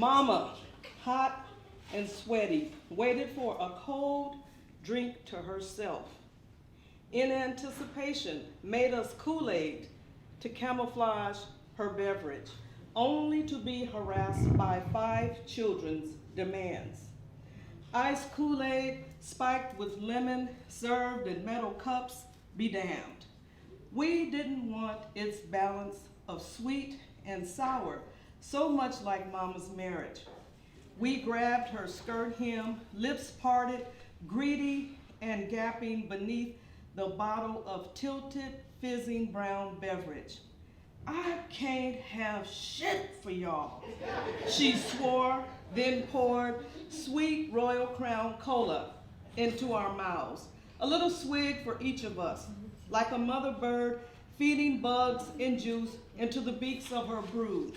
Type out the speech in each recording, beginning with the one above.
Mama, hot and sweaty, waited for a cold drink to herself. In anticipation, made us Kool-Aid to camouflage her beverage, only to be harassed by 5 children's demands. Iced Kool-Aid spiked with lemon, served in metal cups, be damned. We didn't want its balance of sweet and sour, so much like Mama's marriage. We grabbed her skirt hem, lips parted, greedy and gapping beneath the bottle of tilted, fizzing brown beverage. I can't have shit for y'all, she swore, then poured sweet Royal Crown Cola into our mouths, a little swig for each of us, like a mother bird feeding bugs and juice into the beaks of her brood.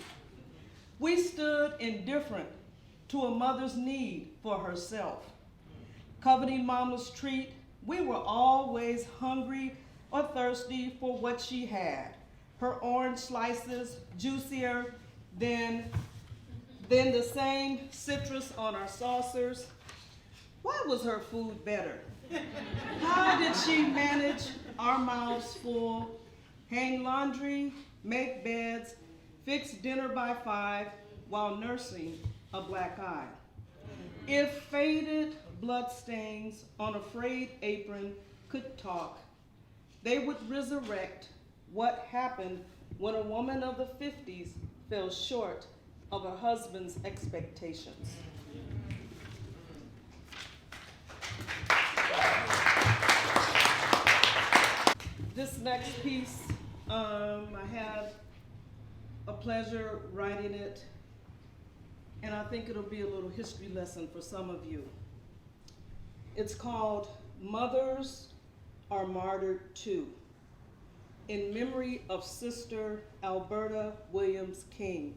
We stood indifferent to a mother's need for herself. Coveting Mama's treat, we were always hungry or thirsty for what she had. Her orange slices, juicier than the same citrus on our saucers. Why was her food better? How did she manage our mouths full, hang laundry, make beds, fix dinner by 5 while nursing a black eye? If faded bloodstains on a frayed apron could talk, they would resurrect what happened when a woman of the 50s fell short of her husband's expectations. This next piece, I had a pleasure writing it, and I think it'll be a little history lesson for some of you. It's called Mothers Are Martyred Too, in memory of Sister Alberta Williams King.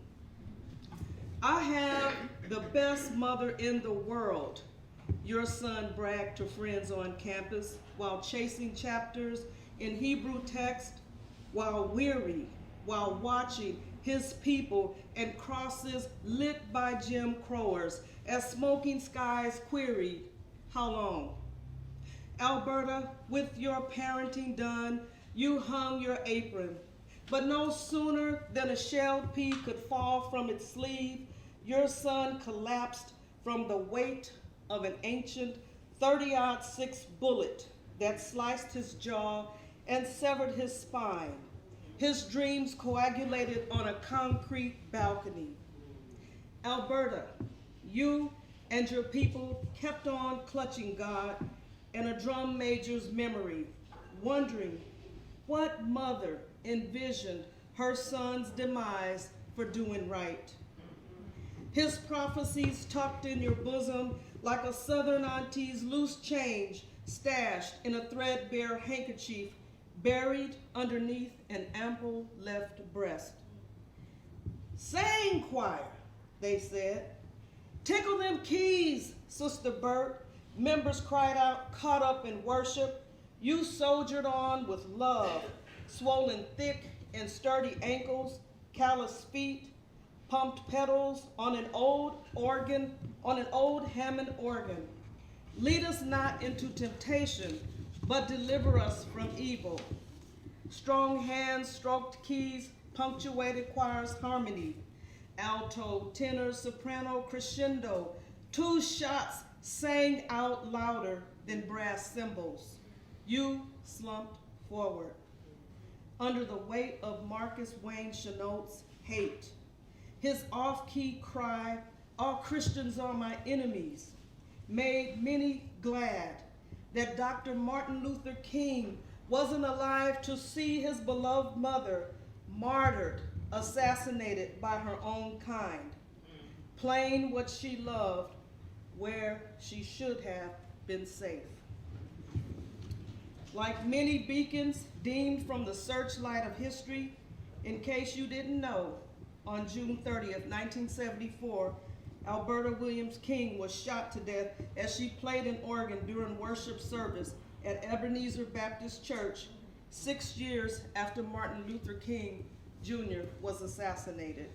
I have the best mother in the world, your son bragged to friends on campus while chasing chapters in Hebrew text, while weary, while watching his people and crosses lit by Jim Crowers as smoking skies queried, how long? Alberta, with your parenting done, you hung your apron, but no sooner than a shelled pea could fall from its sleeve, your son collapsed from the weight of an ancient 30-06 bullet that sliced his jaw and severed his spine. His dreams coagulated on a concrete balcony. Alberta, you and your people kept on clutching God and a drum major's memory, wondering what mother envisioned her son's demise for doing right. His prophecies tucked in your bosom like a southern auntie's loose change stashed in a threadbare handkerchief buried underneath an ample left breast. Sing, choir, they said. Tickle them keys, Sister Bert, members cried out, caught up in worship. You soldiered on with love, swollen thick and sturdy ankles, calloused feet, pumped pedals on an old Hammond organ. Lead us not into temptation, but deliver us from evil. Strong hands stroked keys, punctuated choir's harmony. Alto, tenor, soprano, crescendo. 2 shots sang out louder than brass cymbals. You slumped forward under the weight of Marcus Wayne Chenault's hate. His off-key cry, all Christians are my enemies, made many glad that Dr. Martin Luther King wasn't alive to see his beloved mother martyred, assassinated by her own kind, playing what she loved where she should have been safe. Like many beacons deemed from the searchlight of history, in case you didn't know, on June 30th, 1974, Alberta Williams King was shot to death as she played an organ during worship service at Ebenezer Baptist Church 6 years after Martin Luther King Jr. was assassinated.